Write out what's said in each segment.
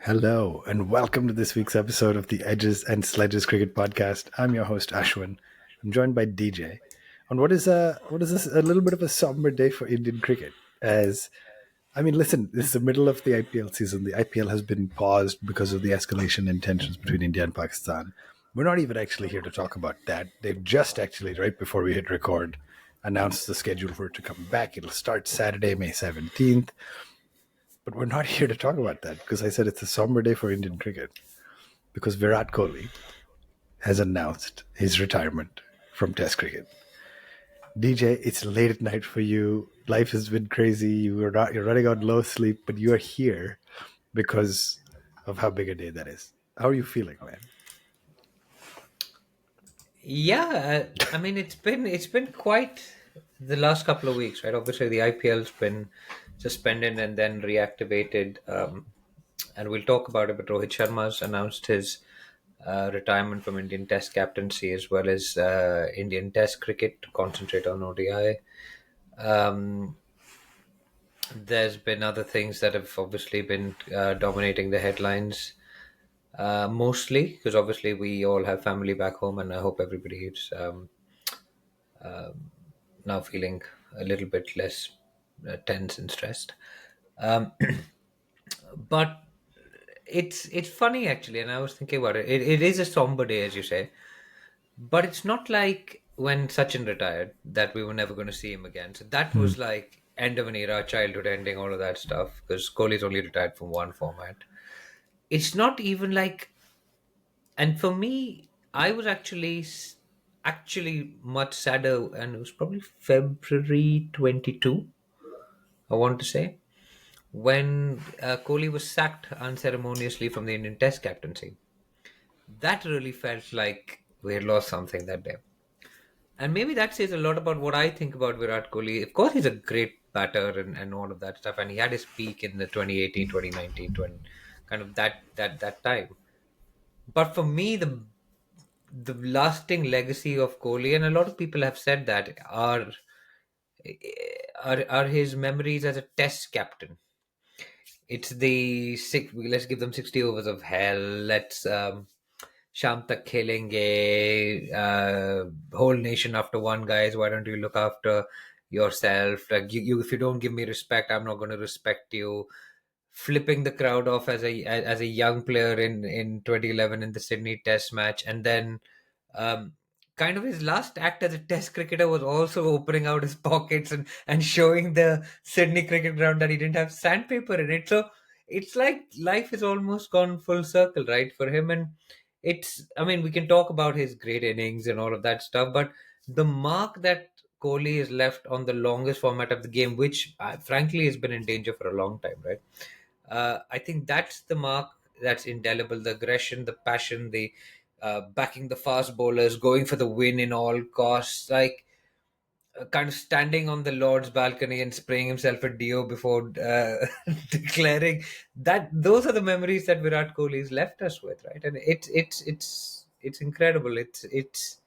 Hello, and welcome to this week's episode of the Edges and Sledges Cricket Podcast. I'm your host Ashwin. I'm joined by DJ. On what is this a little bit of a somber day for Indian cricket? As listen, this is the middle of the IPL season. The IPL has been paused because of the escalation in tensions between India and Pakistan. We're not even actually here to talk about that. They've just actually, right before we hit record, announced the schedule for it to come back. It'll start Saturday, May 17th. But we're not here to talk about that because I said it's a somber day for Indian cricket because Virat Kohli has announced his retirement from Test cricket. DJ, it's late at night for you. Life has been crazy. You're running on low sleep, but you are here because of how big a day that is. How are you feeling, man? Yeah, it's been quite the last couple of weeks, right? Obviously, the IPL's been suspended and then reactivated, and we'll talk about it. But Rohit Sharma's announced his retirement from Indian Test captaincy as well as Indian Test cricket to concentrate on ODI. Um, there's been other things that have obviously been dominating the headlines. Mostly because obviously we all have family back home, and I hope everybody is now feeling a little bit less tense and stressed. Um, but it's funny actually, and I was thinking about it. It is a somber day, as you say, but it's not like when Sachin retired that we were never going to see him again. So that Hmm. was like end of an era, childhood ending, all of that stuff. Because Kohli's only retired from one format. It's not even like, and for me, I was actually much sadder, and it was probably February 22. I want to say when Kohli was sacked unceremoniously from the Indian Test captaincy. That really felt like we had lost something that day. And maybe that says a lot about what I think about Virat Kohli. Of course, he's a great batter and all of that stuff. And he had his peak in the 2018, 2019, 20, kind of that time. But for me, the lasting legacy of Kohli, and a lot of people have said that, are his memories as a test captain. It's the six. Let's give them 60 overs of hell. Let's Sham tak khelenge. Whole nation after one, guys. Why don't you look after yourself? Like you, if you don't give me respect, I'm not going to respect you. Flipping the crowd off as a young player in 2011 in the Sydney Test match, and then um, kind of his last act as a Test cricketer was also opening out his pockets and showing the Sydney cricket ground that he didn't have sandpaper in it. So it's like life has almost gone full circle, right, for him. And we can talk about his great innings and all of that stuff, but the mark that Kohli is left on the longest format of the game, which frankly has been in danger for a long time, right? I think that's the mark that's indelible. The aggression, the passion, the backing the fast bowlers, going for the win in all costs, like kind of standing on the Lord's balcony and spraying himself a Dio before declaring that. Those are the memories that Virat Kohli has left us with, right? And it's incredible. It's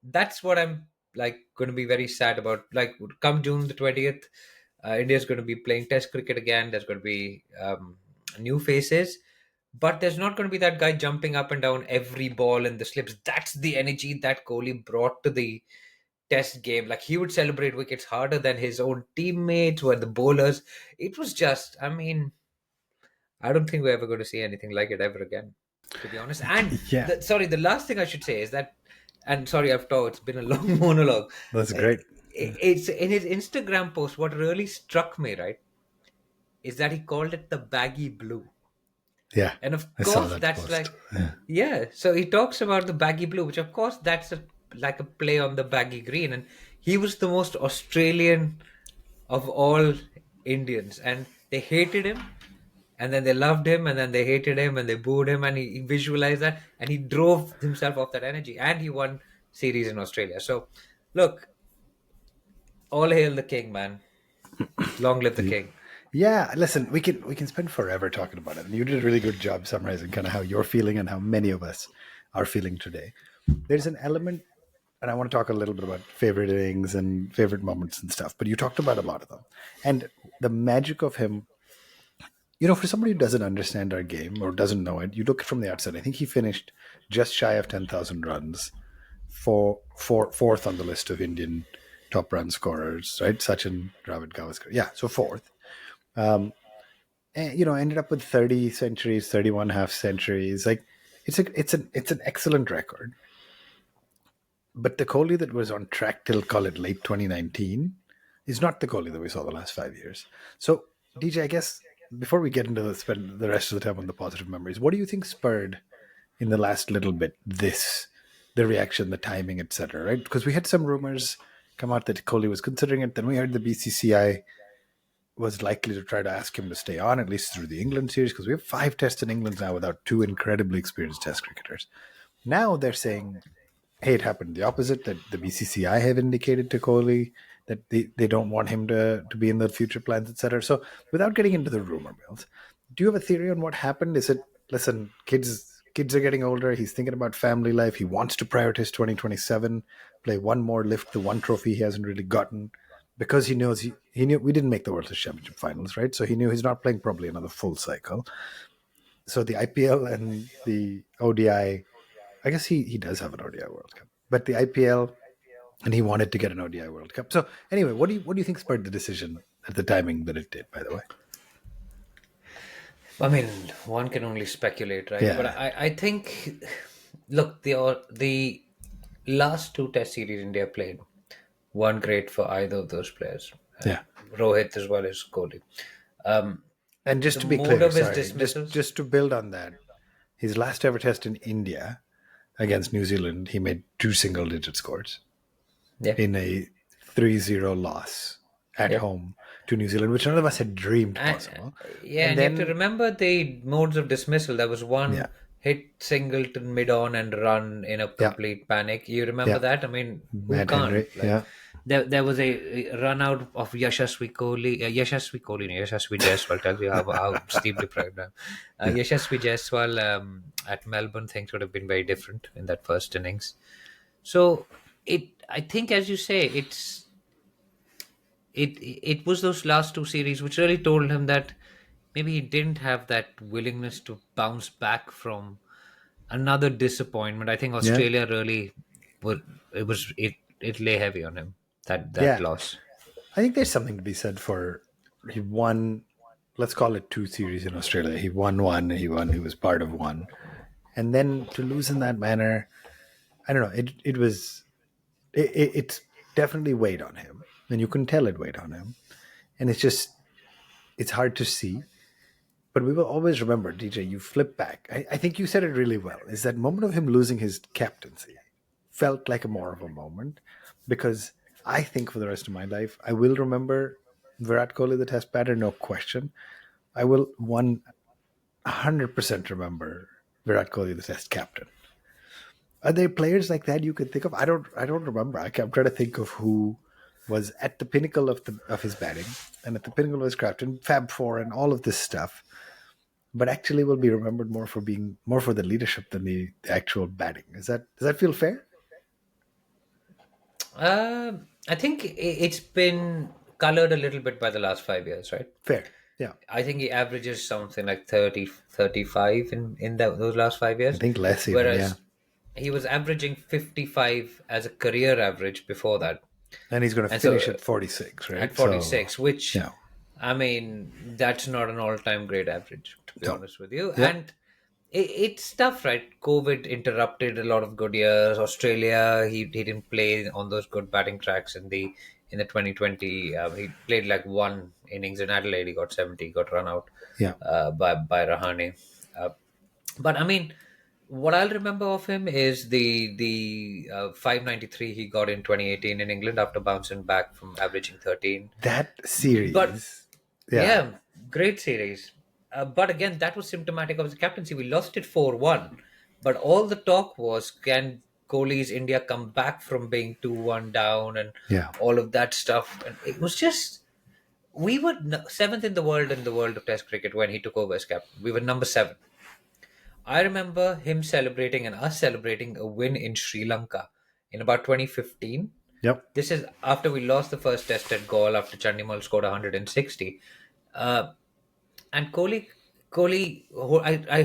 That's what I'm like going to be very sad about. Like come June the 20th, India's going to be playing Test cricket again. There's going to be new faces, but there's not going to be that guy jumping up and down every ball in the slips. That's the energy that Kohli brought to the Test game. Like he would celebrate wickets harder than his own teammates or the bowlers. It was just, I don't think we're ever going to see anything like it ever again, to be honest. And Yeah, the last thing I should say is that, and sorry, I've talked. It's been a long monologue. that's Uh, great. It's in his Instagram post. What really struck me, right, is that he called it the baggy blue, Yeah, and of I saw course that that's post. like, Yeah. yeah. So he talks about the baggy blue, which of course that's like a play on the baggy green, and he was the most Australian of all Indians, and they hated him, and then they loved him, and then they hated him, and they booed him, and he visualized that, and he drove himself off that energy, and he won series in Australia. So, look, all hail the king, man! Long live the king! Yeah, listen, we can spend forever talking about it. And you did a really good job summarizing kind of how you're feeling and how many of us are feeling today. There's an element, and I want to talk a little bit about favorite innings and favorite moments and stuff, but you talked about a lot of them. And the magic of him For somebody who doesn't understand our game or doesn't know it, you look from the outside. I think he finished just shy of 10,000 runs, fourth on the list of Indian top run scorers, right? Sachin, Dravid, Gavaskar. Yeah, so fourth. Um, and, ended up with 30 centuries, 31 half centuries. Like it's an excellent record. But the Kohli that was on track till call it late 2019 is not the Kohli that we saw the last 5 years. So, DJ, I guess before we get into spend the rest of the time on the positive memories, what do you think spurred in the last little bit the reaction, the timing, etc. Right? Because we had some rumors come out that Kohli was considering it. Then we heard the BCCI was likely to try to ask him to stay on at least through the England series because we have 5 tests in England now without 2 incredibly experienced Test cricketers. Now they're saying, hey, it happened the opposite, that the BCCI have indicated to Kohli that they don't want him to be in the future plans, etc. So without getting into the rumor mills, do you have a theory on what happened? Is it, listen, kids are getting older, he's thinking about family life, he wants to prioritize 2027, play one more, lift the one trophy he hasn't really gotten, because he knows he knew we didn't make the World Test Championship finals, right? So he knew he's not playing probably another full cycle. So the IPL and the ODI, I guess he does have an ODI World Cup, but the IPL, and he wanted to get an ODI World Cup. So anyway, what do you think spurred the decision at the timing that it did? By the way, I mean, one can only speculate, right? But yeah, I think, look, the last two Test series India played weren't great for either of those players, yeah. Rohit as well as Kohli. Um, And just the to be mode clear, of his sorry, just dismissals, just to build on that, his last ever test in India against New Zealand, he made 2 single-digit scores yeah, in a 3-0 loss at yeah. home to New Zealand, which none of us had dreamed And, possible. yeah, And and you have to then, remember the modes of dismissal. There was yeah, one hit singleton mid on and run in a yeah, complete panic. You remember yeah, that? I mean, who Matt can't? Henry, Like yeah, there was a run out of Yashasvi Kohli, Yashasvi Kohli, no, Yashasvi Jaiswal. Tells you how steep deprived I am. yeah, Yashasvi Jaiswal at Melbourne, things would have been very different in that first innings. So I think, as you say, it was those last two series which really told him that maybe he didn't have that willingness to bounce back from another disappointment. I think yeah, Australia really would it lay heavy on him, that yeah. loss. I think there's something to be said for he won. Let's call it 2 series in Australia. He won one. He won. He was part of one, and then to lose in that manner, I don't know. It's definitely weighed on him, and you can tell it weighed on him, and it's hard to see. But we will always remember, DJ. You flip back. I think you said it really well. Is that moment of him losing his captaincy felt like a more of a moment because I think for the rest of my life I will remember Virat Kohli, the Test batter, no question. I will 100% remember Virat Kohli, the Test captain. Are there players like that you could think of? I don't remember. I'm trying to think of who was at the pinnacle of his batting and at the pinnacle of his craft and Fab Four and all of this stuff, but actually will be remembered more for being more for the leadership than the actual batting. Does that feel fair? I think it's been colored a little bit by the last 5 years, right? Fair. Yeah. I think he averages something like 30, 35 in those last five I years, think less even, yeah. whereas he was averaging 55 as a career average before that. And he's going to And finish so at 46, at right? So, 46, which, yeah. I mean, that's not an all-time great average, to be No. honest with you. Yeah. And it's tough, right? COVID interrupted a lot of good years. Australia, he didn't play on those good batting tracks in the 2020. He played like one innings in Adelaide. He got 70, got run out Yeah. by Rahane. Uh, but I mean, what I'll remember of him is the 593 he got in 2018 in England after bouncing back from averaging 13. That But series. Yeah. yeah, great series. But again, that was symptomatic of the captaincy. We lost it 4-1. But all the talk was, can Kohli's India come back from being 2-1 down and Yeah. all of that stuff? And it was just, we were seventh in the world of Test cricket when he took over as captain. We were number seven. I remember him celebrating and us celebrating a win in Sri Lanka in about 2015. Yep. This is after we lost the first test at Gaul after Chandimal scored 160. Uh, And I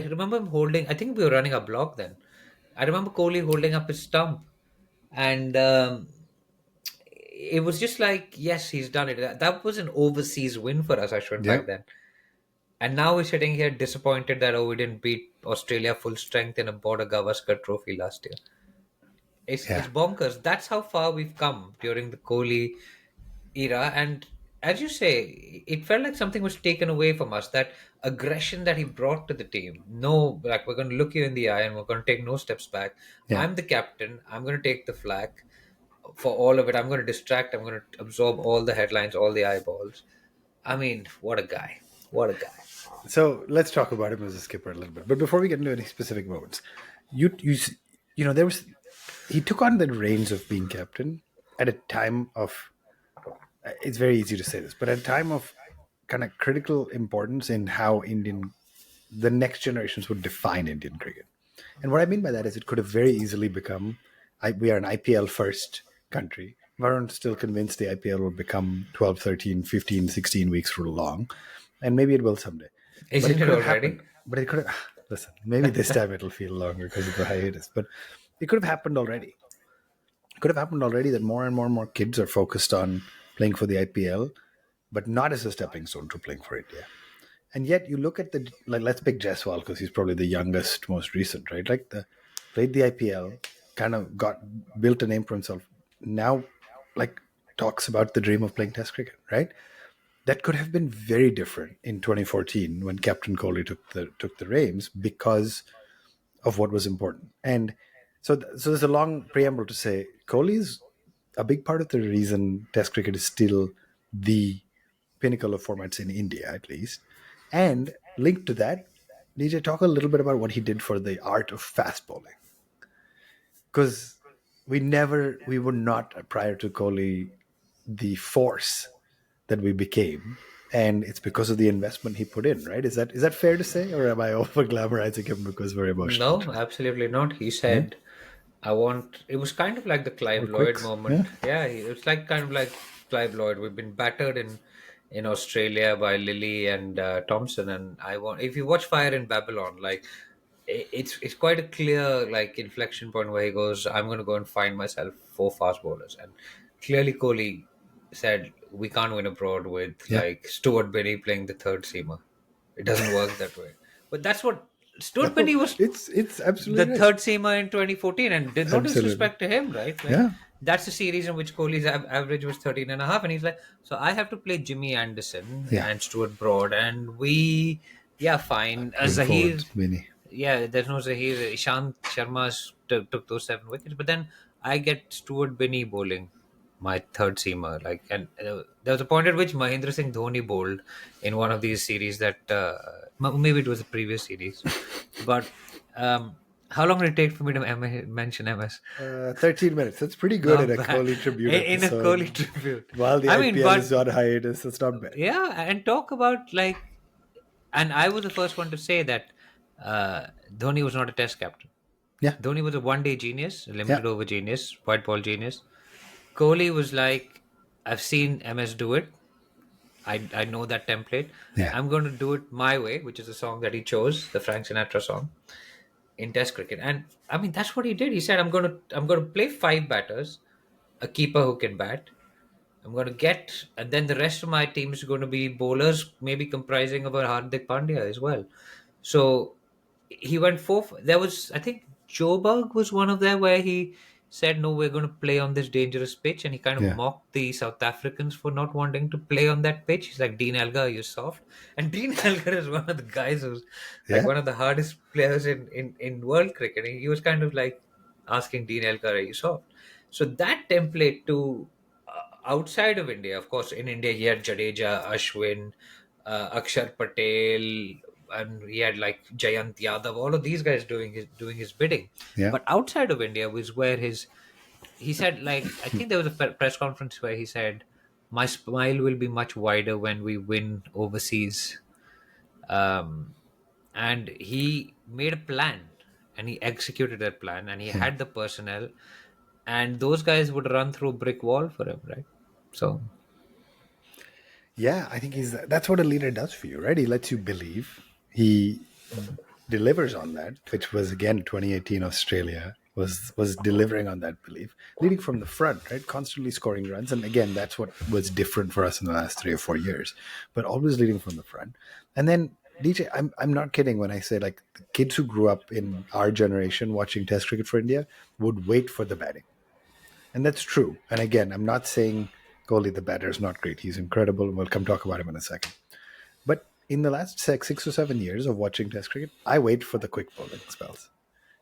remember him holding. I think we were running a block then. I remember Kohli holding up his stump, and it was just like, yes, he's done it. That was an overseas win for us, Ashwin, Yeah, back then. And now we're sitting here disappointed that we didn't beat Australia full strength in a Border Gavaskar Trophy last year. It's yeah, bonkers. That's how far we've come during the Kohli era. And as you say, it felt like something was taken away from us. That aggression that he brought to the team. No, like, we're going to look you in the eye and we're going to take no steps back. yeah. I'm the captain. I'm going to take the flak for all of it. I'm going to distract. I'm going to absorb all the headlines, all the eyeballs. I mean, what a guy! What a guy! So let's talk about him as a skipper a little bit. But before we get into any specific moments, you there was he took on the reins of being captain at a time of, it's very easy to say this, but at a time of kind of critical importance in how the next generations would define Indian cricket. And what I mean by that is it could have very easily become, we are an IPL first country. Everyone's still convinced the IPL will become 12, 13, 15, 16 weeks long. And maybe it will someday. But Isn't it it could have happened. already? But it could have, listen, maybe this time it'll feel longer because of the hiatus. But it could have happened already. It could have happened already that more and more kids are focused on playing for the IPL, but not as a stepping stone to playing for India. And yet you look at like, let's pick Jaiswal because he's probably the youngest, most recent, right? Like played the IPL, kind of built a name for himself. Now, like, talks about the dream of playing Test cricket, right? That could have been very different in 2014 when Captain Kohli took the reins because of what was important. And so there's a long preamble to say Kohli's a big part of the reason Test cricket is still the pinnacle of formats in India, at least. And linked to that, DJ, talk a little bit about what he did for the art of fast bowling. Because we were not, prior to Kohli, the force that we became. And it's because of the investment he put in, right? Is that fair to say? Or am I over glamorizing him because we're emotional No, today? absolutely not. He Yeah. said, I want. It was kind of like the Or Clive Lloyd quicks. Yeah. moment. Yeah, it's like kind of like Clive Lloyd. We've been battered in Australia by Lilly and Thompson, and I want. If you watch Fire in Babylon, like, it's quite a clear, like, inflection point where he goes, I'm going to go and find myself four fast bowlers. And clearly Kohli said, we can't win abroad with, Yeah. like, Stuart Binney playing the third seamer. It doesn't work that way. But that's what Stuart No, Binney was, it's the absolutely right. third seamer in 2014. And did no Absolutely. disrespect to him, right? Like, Yeah. that's the series in which Kohli's average was 13 and a half. And he's like, so I have to play Jimmy Anderson Yeah. and Stuart Broad. And we, yeah, fine. Going Zahir, forward, Vinny. yeah, there's no Zahir. Ishant Sharma took those seven wickets. But then I get Stuart Binney bowling my third seamer. Like, and there was a point at which Mahendra Singh Dhoni bowled in one of these series that, maybe it was the previous series. But how long did it take for me to mention MS? 13 minutes. That's pretty good in Not a bad. Kohli tribute In a Kohli episode. tribute. While the I mean, IPL is but on hiatus, that's not bad. yeah, and talk about, like, and I was the first one to say that Dhoni was not a test captain. Yeah. Dhoni was a one-day genius, a Yeah. limited over genius, white ball genius. Kohli was like, I've seen MS do it. I know that template. Yeah. I'm going to do it my way, which is the song that he chose, the Frank Sinatra song, in Test cricket. And I mean, that's what he did. He said, I'm going to play five batters, a keeper who can bat. I'm going to get, and then the rest of my team is going to be bowlers, maybe comprising of a Hardik Pandya as well. So he went four. There was, I think, Joburg was one of them where he said, "No, we're going to play on this dangerous pitch," and he kind of Yeah. mocked the South Africans for not wanting to play on that pitch. He's like, "Dean Elgar, you're soft," and Dean Elgar is one of the guys who's like Yeah. one of the hardest players in world cricket. And he was kind of like asking Dean Elgar, "Are you soft?" So that template to outside of India, of course, in India he had Jadeja, Ashwin, Akshar Patel, and he had like Jayant Yadav, all of these guys doing his bidding. Yeah. But outside of India was where he said, like, I think there was a press conference where he said, "My smile will be much wider when we win overseas," um, and he made a plan and he executed that plan and he Yeah. had the personnel, and those guys would run through a brick wall for him, right? So Yeah, I think that's what a leader does for you, right? He lets you believe. He delivers on that, which was again 2018 Australia was delivering on that belief, leading from the front, right? Constantly scoring runs. And again, that's what was different for us in the last 3 or 4 years, but always leading from the front. And then DJ, I'm not kidding when I say like the kids who grew up in our generation watching Test cricket for India would wait for the batting. And that's true. And again, I'm not saying Kohli, the batter, is not great. He's incredible. We'll come talk about him in a second. But in the last 6 or 7 years of watching Test cricket, I wait for the quick bowling spells.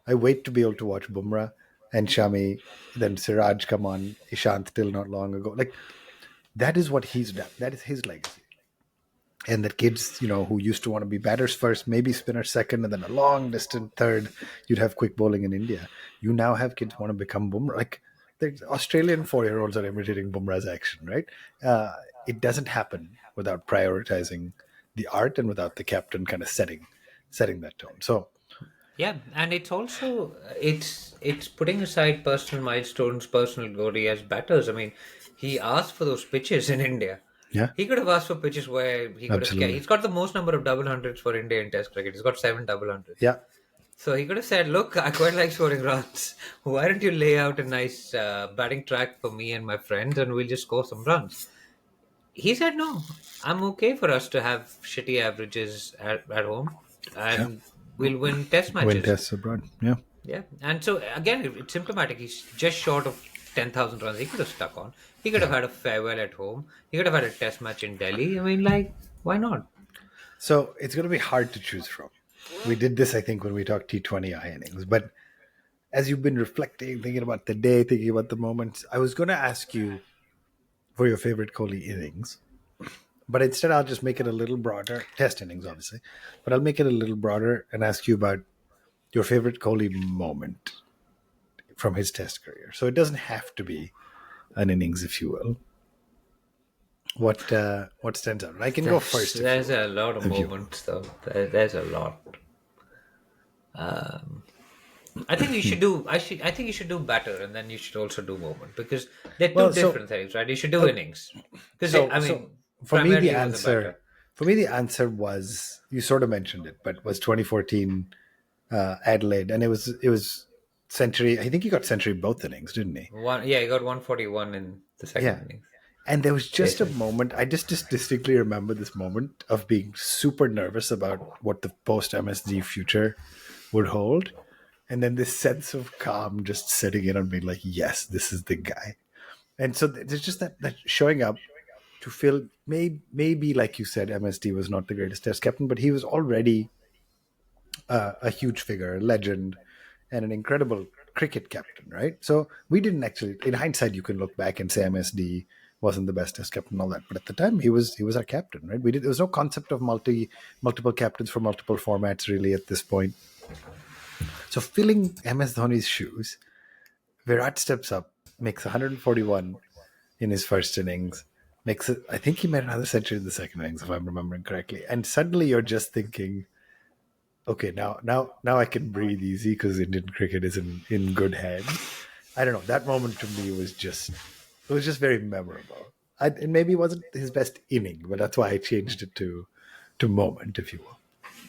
I wait to be able to watch Bumrah and Shami, then Siraj come on, Ishant till not long ago. Like that is what he's done. That is his legacy. And the kids, who used to want to be batters first, maybe spinners second, and then a long distant third, you'd have quick bowling in India. You now have kids who want to become Bumrah. Like the Australian 4-year-olds are imitating Bumrah's action, right? It doesn't happen without prioritizing the art and without the captain kind of setting that tone. So Yeah, and it's also it's putting aside personal milestones, personal glory as batters. I mean, he asked for those pitches in India. yeah, He could have asked for pitches where he could have. absolutely, He's got the most number of double hundreds for India in Test cricket. He's got 7 double hundreds. yeah. So he could have said, "Look, I quite like scoring runs. Why don't you lay out a nice batting track for me and my friends, and we'll just score some runs?" He said, "No, I'm okay for us to have shitty averages at home, Yeah. and we'll win Test Win matches." tests abroad. Yeah. Yeah, and so again, it's symptomatic. He's just short of 10,000 runs. He could have stuck on. He could have Yeah. had a farewell at home. He could have had a Test match in Delhi. I mean, like, why not? So it's going to be hard to choose from. We did this, I think, when we talked T20I innings. But as you've been reflecting, thinking about the day, thinking about the moments, I was going to ask you for your favorite Kohli innings. But instead, I'll just make it a little broader. Test innings, obviously. But I'll make it a little broader and ask you about your favorite Kohli moment from his Test career. So it doesn't have to be an innings, if you will. What stands out? I can go first if you There's will. a lot of If you moments, though. There's a lot. I think you should do. I think you should do batter, and then you should also do moment because they're two well, so different things, right? You should do innings because so I so mean, for me the primarily it was a batter. answer for me the answer was, you sort of mentioned it, but was 2014 Adelaide, and it was century. I think he got century both innings, didn't he? One, yeah, he got 141 in the second Yeah. innings. And there was just a Basically. moment. I just distinctly remember this moment of being super nervous about what the post MSD future would hold. And then this sense of calm just setting in on me, like, yes, this is the guy. And so there's just that showing up to feel, maybe like you said, MSD was not the greatest test captain, but he was already a huge figure, a legend, and an incredible cricket captain, right? So we didn't actually, in hindsight, you can look back and say MSD wasn't the best test captain and all that, but at the time he was our captain, right? There was no concept of multiple captains for multiple formats really at this point. So filling MS Dhoni's shoes, Virat steps up, makes 141 in his first innings, makes it. I think he made another century in the second innings, if I'm remembering correctly. And suddenly you're just thinking, okay, now I can breathe easy because Indian cricket is in good hands. I don't know. That moment to me was just very memorable. And maybe it wasn't his best inning, but that's why I changed it to moment, if you will.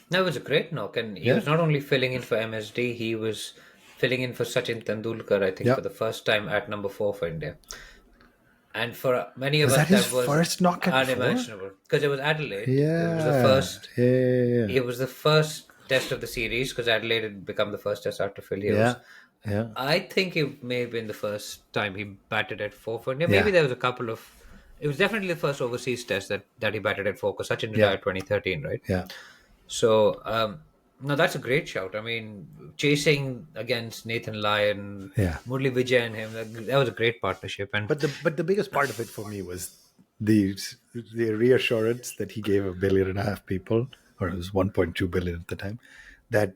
That was a great knock, and he Yeah, was not only filling in for MSD, he was filling in for Sachin Tendulkar. I think yeah. for the first time at number 4 for India. And for many of Was us, that his that was first knock at four? unimaginable because it was Adelaide. It was the Yeah, first. yeah, yeah, It was the first test of the series because Adelaide had become the first test after Phil Hughes. yeah, yeah, I think it may have been the first time he batted at 4 for India. Maybe yeah, there was a couple of. It was definitely the first overseas test that he batted at 4 because Sachin yeah, retired 2013, right? yeah, So, no, that's a great shout. I mean, chasing against Nathan Lyon, yeah. Murli Vijay and him, that was a great partnership. And But the biggest part of it for me was the the reassurance that he gave 1.5 billion people, or it was 1.2 billion at the time, that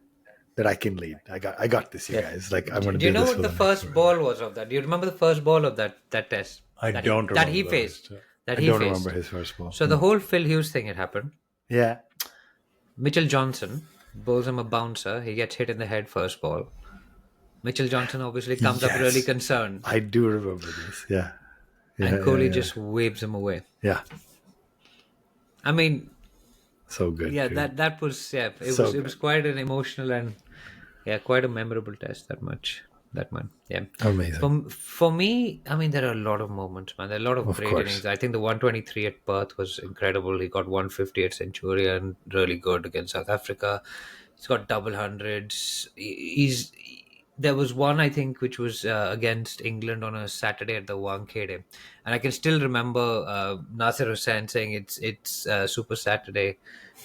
I can lead. I got this, you yeah. guys. Like I'm going to Do you do know this what for the the next first forever. ball was of that? Do you remember the first ball of that test I don't that he remember the faced? first. That I he don't remember faced. his first ball. So the whole Phil Hughes thing had happened. Yeah. Mitchell Johnson bowls him a bouncer. He gets hit in the head first ball. Mitchell Johnson obviously comes up really Yes, concerned, I do remember this. Yeah. Yeah. and Yeah. Kohli Yeah. just waves him away. Yeah. I mean, So good, yeah, dude. that was, yeah, So it was good. quite an emotional and, yeah, quite a memorable test. That one, yeah. Amazing. For me, I mean, there are a lot of moments, man. There are a lot of Of great course. innings. I think the 123 at Perth was incredible. He got 150 at Centurion, really good against South Africa. He's got double hundreds. There was one, I think, which was against England on a Saturday at the Wankhede, and I can still remember Nasir Hussain saying it's Super Saturday,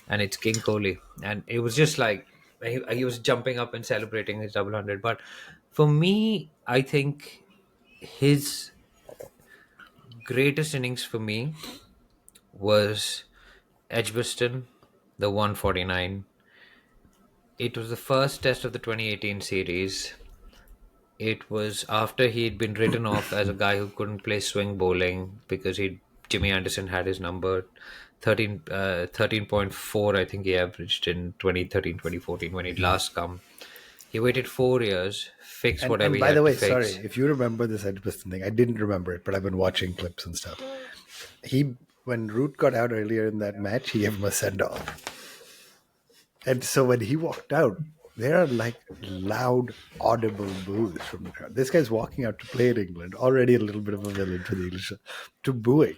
and it's King Kohli, and it was just like he was jumping up and celebrating his double hundred. But for me, I think his greatest innings for me was Edgbaston, the 149. It was the first test of the 2018 series. It was after he'd been written off as a guy who couldn't play swing bowling because Jimmy Anderson had his number 13.4, I think he averaged in 2013 2014 when he'd last come. He waited 4 years, fixed whatever And he by the had to way, sorry fix. if you remember this Edgbaston thing. I didn't remember it, but I've been watching clips and stuff. He When Root got out earlier in that match, he gave him a send off, and so when he walked out, there are like loud, audible boos from the crowd. This guy's walking out to play in England, already a little bit of a villain for the English, to booing.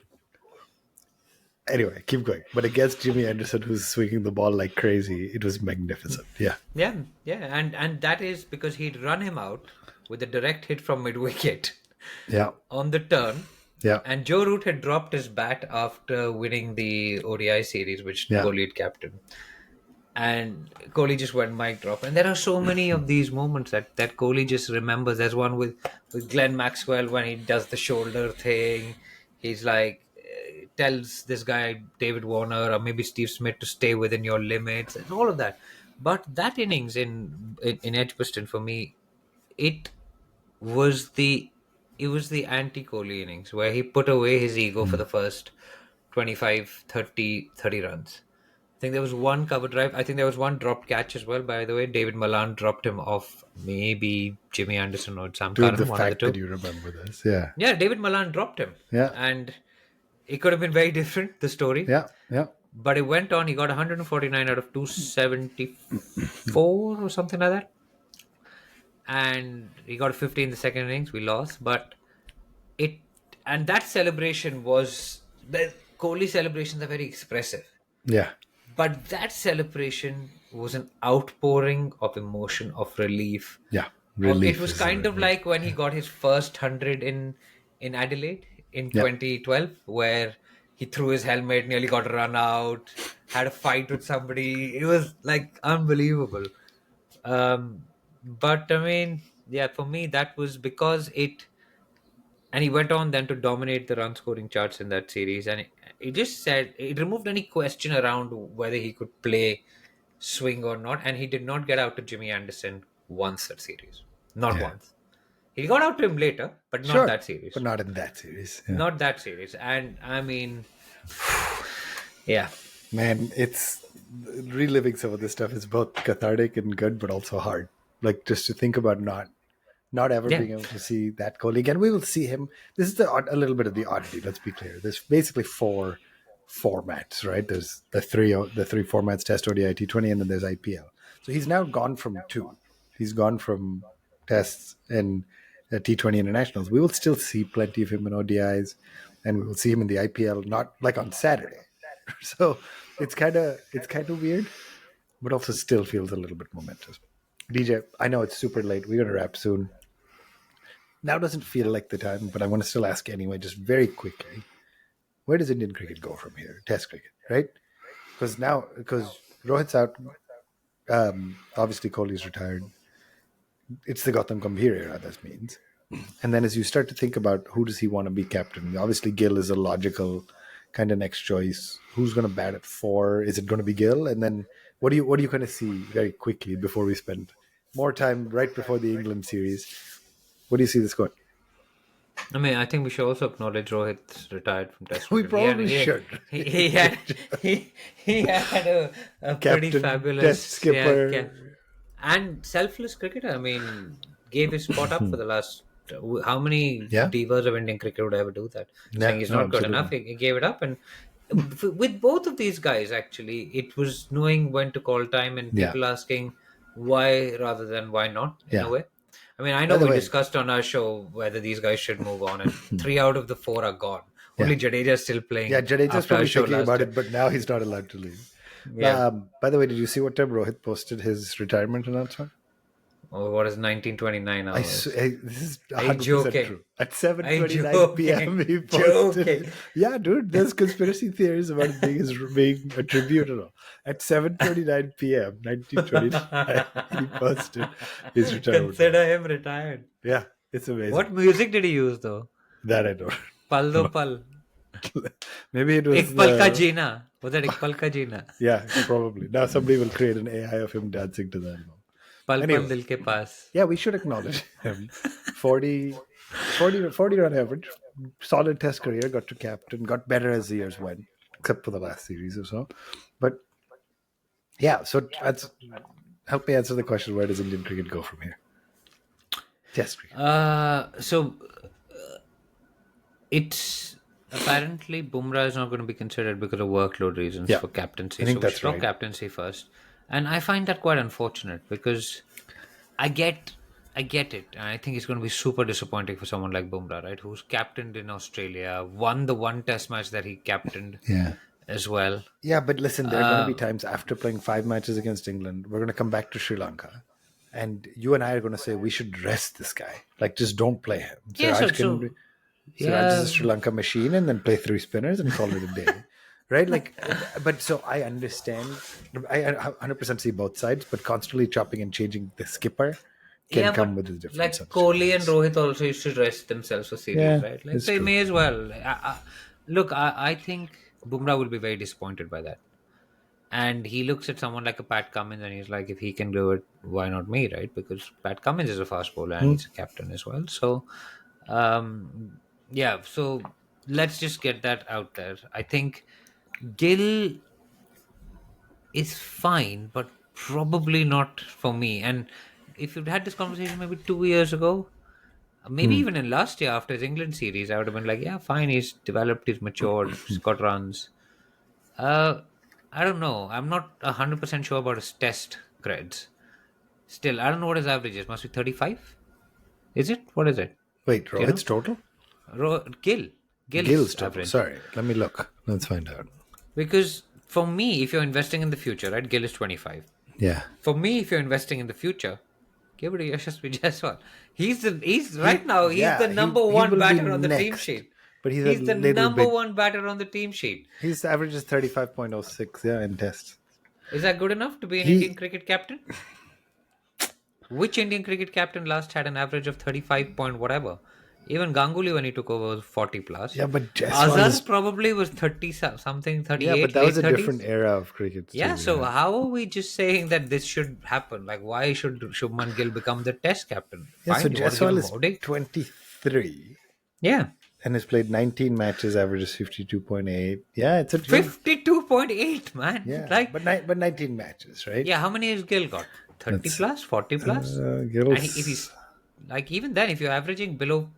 Anyway, keep going. But against Jimmy Anderson, who's swinging the ball like crazy, it was magnificent. Yeah, Yeah, yeah, and that is because he'd run him out with a direct hit from mid wicket yeah, on the turn. yeah, And Joe Root had dropped his bat after winning the ODI series, which yeah. Kohli had captained. And Kohli just went mic drop. And there are so many of these moments that Kohli just remembers. There's one with Glenn Maxwell when he does the shoulder thing. He's like, tells this guy, David Warner, or maybe Steve Smith, to stay within your limits, and all of that. But that innings in Edgbaston, for me, it was the it was the anti-Kohli innings where he put away his ego for the first 25, 30 runs. I think there was one cover drive. I think there was one dropped catch as well, by the way. David Malan dropped him off, maybe Jimmy Anderson or Sam Dude, the Curran, one of the fact that two. you remember this. Yeah, Yeah, David Malan dropped him. yeah, And it could have been very different, the story. yeah, yeah. But it went on. He got 149 out of 274 or something like that. And he got a 50 in the second innings. We lost. But it and that celebration was the Kohli celebrations are very expressive, Yeah, but that celebration was an outpouring of emotion, of relief. yeah. It Relief was is the kind right of word. like when he got his first 100 in Adelaide in Yeah, 2012, where he threw his helmet, nearly got run out, had a fight with somebody. It was like unbelievable. But I mean, yeah, for me that was because it and he went on then to dominate the run scoring charts in that series. And it just said it removed any question around whether he could play swing or not. And he did not get out to Jimmy Anderson once that series. Not yeah. once. He got out to him later, but not Sure, that series. but not in that series. Yeah. Not that series. And I mean, yeah. Man, it's reliving some of this stuff is both cathartic and good, but also hard. Like just to think about not ever Yeah. being able to see that Kohli again. We will see him. This is a little bit of the oddity. Let's be clear. There's basically four formats, right? There's the three formats: Test, ODI, T20, and then there's IPL. So he's now gone from two. He's gone from Tests and T20 internationals. We will still see plenty of him in ODIs, and we will see him in the IPL. Not like on Saturday. So it's kind of weird, but also still feels a little bit momentous. DJ, I know it's super late. We're gonna wrap soon. Now doesn't feel like the time, but I want to still ask anyway, just very quickly. Where does Indian cricket go from here? Test cricket, right? Because Rohit's out, obviously Kohli's retired. It's the Gautam Gambhir era, that means. And then as you start to think about who does he want to be captain, obviously Gill is a logical kind of next choice. Who's going to bat at four? Is it going to be Gill? And then what do you kind of see very quickly before we spend more time right before the England series? What do you see this going? I mean, I think we should also acknowledge Rohit's retired from Test We cricket. probably should. He had he had a pretty Captain, test fabulous, yeah, skipper. and selfless cricketer. I mean, gave his spot up for the last. How many Yeah, divas of Indian cricket would ever do that? yeah, Saying he's no, not good enough, absolutely. he gave it up, and with both of these guys, actually, it was knowing when to call time and Yeah, people asking why rather than why not, in a yeah. way. I mean, I By know the we way, discussed on our show whether these guys should move on, and three out of the four are gone. yeah, Only Jadeja is still yeah. playing Jadeja's after our probably show thinking last about time. it, but now he's not allowed to leave. Yeah. By the way, did you see what time Rohit posted his retirement announcement? Oh, what is 1929 hours? This is Are you 100% joking? true. At Are you 7:29 p.m. joking? he posted Joking. it. Yeah, dude, there's conspiracy theories about it being a tribute and all. At 7:29 p.m. 1929 he posted his retirement. Consider him retired. Yeah, it's amazing. What music did he use though? That I don't Pal do know. pal. Maybe it was Ek pal ka the jeena. Was that ek pal ka jeena? yeah, probably. Now somebody will create an AI of him dancing to that. Pal pal Anyway, dil ke paas. yeah, we should acknowledge him. 40 run average, solid test career, got to captain, got better as the years went, except for the last series or so. But yeah, so that's help me answer the question: where does Indian cricket go from here? Test cricket. So it's apparently Bumrah is not going to be considered because of workload reasons Yeah, for captaincy. I think So we that's should talk right. captaincy first, and I find that quite unfortunate because I get it, and I think it's going to be super disappointing for someone like Bumrah, right? Who's captained in Australia, won the one Test match that he captained Yeah. as well. Yeah, but listen, there are going to be times after playing 5 matches against England, we're going to come back to Sri Lanka, and you and I are going to say we should rest this guy. Like, just don't play him. Yeah, Siraj is yeah, a Sri Lanka machine, and then play 3 spinners and call it a day, right? Like, but so I understand. I 100% see both sides, but constantly chopping and changing the skipper can come with a different like set of Kohli and challenges. Rohit also used to rest themselves for series, Yeah, right? Like it's they true. may as well. Look, I think Bumrah will be very disappointed by that. And he looks at someone like a Pat Cummins and he's like, if he can do it, why not me, right? Because Pat Cummins is a fast bowler and he's a captain as well. So, yeah, so let's just get that out there. I think Gill is fine, but probably not for me. And if you'd had this conversation maybe 2 years ago, maybe even in last year after his England series, I would have been like, yeah, fine, he's developed, he's matured, he's got runs. Uh, I don't know. I'm not 100% sure about his test grades. Still, I don't know what his average is. Must be 35? Is it? What is it? Wait, Do you know? Rohit's total? Gill's Gill's total. average. Sorry, let me look. Let's find out. Because for me, if you're investing in the future, right, Gill is 25. Yeah. For me, if you're investing in the future, give it to Yashasvi Jaiswal. He's right now, he's the number he one will be batter on the team next, sheet. but he's a He's the little number bit. one batter on the team sheet. His average is 35.06. Yeah, in tests. Is that good enough to be an He- Indian cricket captain? Which Indian cricket captain last had an average of 35 point whatever? Even Ganguly, when he took over, was 40 plus. Yeah, but Jaiswal Azhar is. probably was 30 something, 38, Yeah, but that late was a 30s. different era of cricket. Yeah, too, so how are we just saying that this should happen? Like, why should Shubman Gill become the test captain? Yeah, so Fine, you want to give Jaiswal him is ODI? 23 Yeah, and has played 19 matches, averages 52.8. Yeah, it's a 52.8, man. Yeah, Like, but 19 matches, right? yeah, how many has Gill got? 30 That's- plus, 40 plus? Gill's, And if he's like, even then, if you're averaging below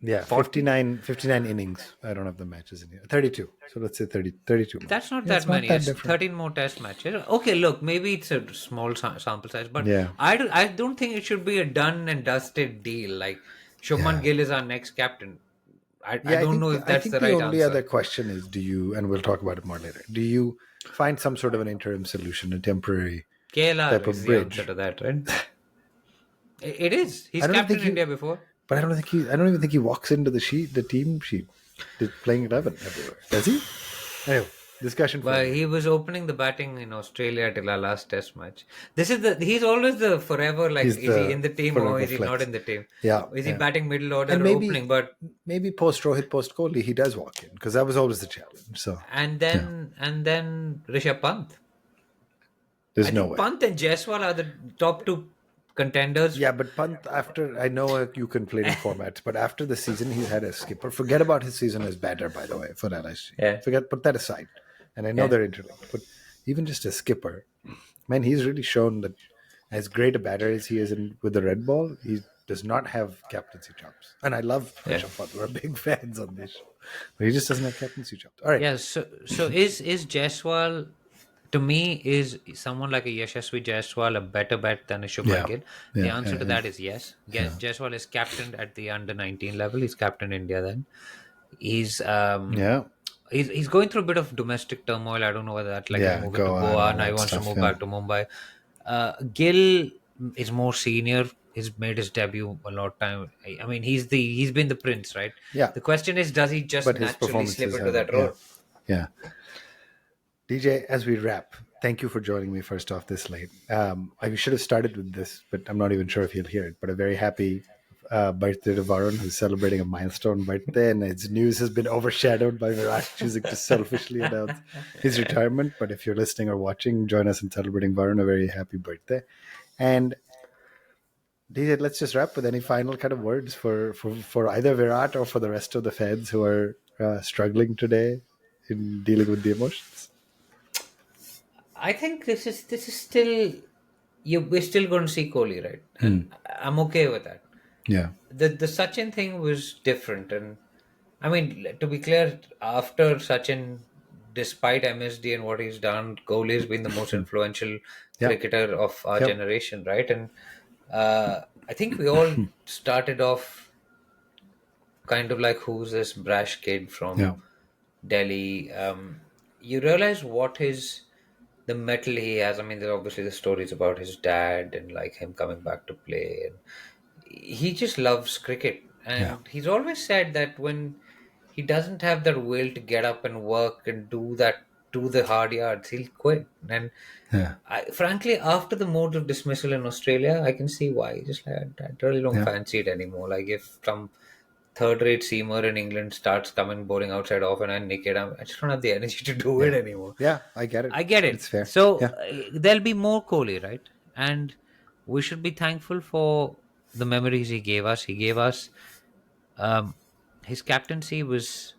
yeah, 59 innings. I don't have the matches in here. 32. So let's say 32. That's not Yeah, that it's not many. that It's different. 13 more test matches. Okay, look, maybe it's a small sample size, but Yeah. I don't think it should be a done and dusted deal. Like, Shubman Gill is our next captain. I don't know if I that's think the the right only answer. other question is, do you, and we'll talk about it more later, do you find some sort of an interim solution, a temporary KLR type of is the bridge? answer to that, right? It is. He's I don't captained think India before. But I don't even think he walks into the team sheet, playing 11 everywhere. Does he? Anyway, discussion. Well, he was opening the batting in Australia till our last test match. He's always the forever, like, He's is he in the team or forever is he flex. not in the team? Yeah, Is he yeah. batting middle order And or opening? But maybe post Rohit, post Kohli, he does walk in because that was always the challenge. So and then Rishabh Pant. there's I no think way. Pant and Jaiswal are the top two contenders. Yeah, but Pant, after I know you can play in formats, but after the season he's had a skipper. Forget about his season as batter, by the way, for LSG. Yeah. Put that aside. And I know they're interlinked, but even just a skipper, man, he's really shown that as great a batter as he is with the red ball, does not have captaincy chops. And I love Yeah. Rishabh Pant. We're big fans on this show. But he just doesn't have captaincy chops. All right. Yeah. So is Jaiswal, to me, is someone like a Yashasvi Jaiswal a better bet than a Shubman Yeah. Gill? The Yeah. answer to Yeah. that is yes. Yeah. Jaiswal is captained at the under 19 level. He's captained India then. He's Yeah. he's going through a bit of domestic turmoil. I don't know whether that's like he's Yeah. moving to Goa and Goa all now. He that wants to stuff. move Yeah. back to Mumbai. Gill is more senior. He's made his debut a lot of time. I mean, he's been the prince, right? Yeah. The question is, does he just But his naturally slip performances into haven't. that Yeah. role? Yeah. DJ, as we wrap, thank you for joining me first off this late. I should have started with this, but I'm not even sure if he'll hear it. But a very happy birthday to Varun, who's celebrating a milestone birthday, and his news has been overshadowed by Virat choosing to selfishly announce his retirement. But if you're listening or watching, join us in celebrating Varun. A very happy birthday. And DJ, let's just wrap with any final kind of words for either Virat or for the rest of the fans who are struggling today in dealing with the emotions. I think this is still we're still going to see Kohli, right? And I'm okay with that. Yeah. The Sachin thing was different, and I mean, to be clear, after Sachin, despite MSD and what he's done, Kohli has been the most influential Yep. cricketer of our Yep. generation, right? And I think we all started off kind of like, who's this brash kid Yeah. from Delhi? You realize what his the metal he has. I mean, there's obviously the stories about his dad and like him coming back to play, and he just loves cricket. Yeah. And he's always said that when he doesn't have that will to get up and work and do the hard yards, he'll quit. And Yeah. frankly, after the mode of dismissal in Australia, I can see why. Just like I really don't Yeah. fancy it anymore. Like if some third-rate seamer in England starts coming bowling outside off and I nick it, I just don't have the energy to do it Yeah. anymore. Yeah. I get it. I get It's it. fair. So Yeah. there'll be more Kohli, right? And we should be thankful for the memories he gave us. He gave us um, his captaincy was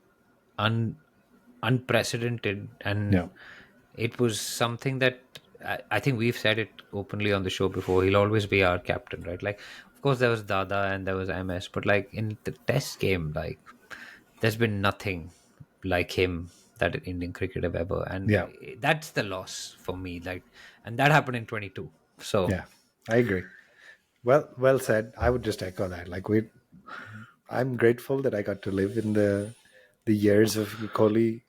un, unprecedented, Yeah. and it was something that I think we've said it openly on the show before. He'll always be our captain, right? Like, of course, there was Dada and there was MS, but like in the Test game, like there's been nothing like him that Indian cricket have ever, and Yeah. that's the loss for me. Like, and that happened in 22. So Yeah. I agree. Well said. I would just echo that. I'm grateful that I got to live in the years of Kohli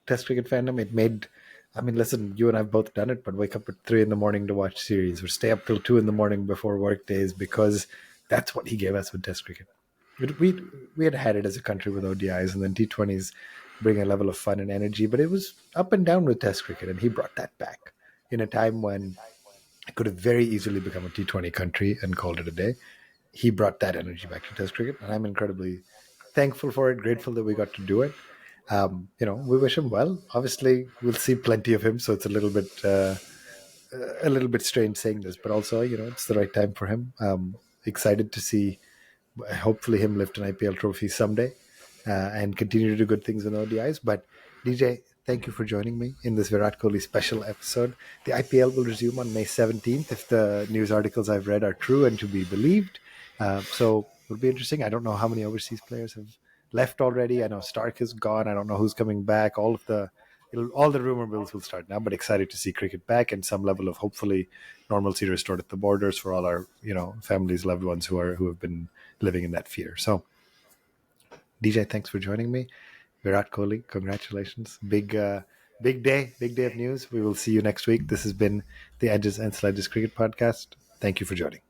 Test cricket fandom. It made, I mean, listen, you and I've both done it, but wake up at 3 in the morning to watch series, or stay up till 2 in the morning before work days, because that's what he gave us with Test cricket. We had it as a country with ODIs, and then T20s bring a level of fun and energy, but it was up and down with Test cricket, and he brought that back in a time when it could have very easily become a T20 country and called it a day. He brought that energy back to Test cricket, and I'm incredibly thankful for it, grateful that we got to do it. We wish him well. Obviously, we'll see plenty of him, so it's a little bit strange saying this, but also, it's the right time for him. Excited to see, hopefully, him lift an IPL trophy someday, and continue to do good things with ODIs. But DJ, thank you for joining me in this Virat Kohli special episode. The IPL will resume on May 17th if the news articles I've read are true and to be believed. So it'll be interesting. I don't know how many overseas players have left already. I know Stark is gone. I don't know who's coming back. All the rumor mills will start now, but excited to see cricket back and some level of, hopefully, normalcy restored at the borders for all our, families, loved ones who have been living in that fear. So, DJ, thanks for joining me. Virat Kohli, congratulations! Big day of news. We will see you next week. This has been the Edges and Sledges Cricket Podcast. Thank you for joining.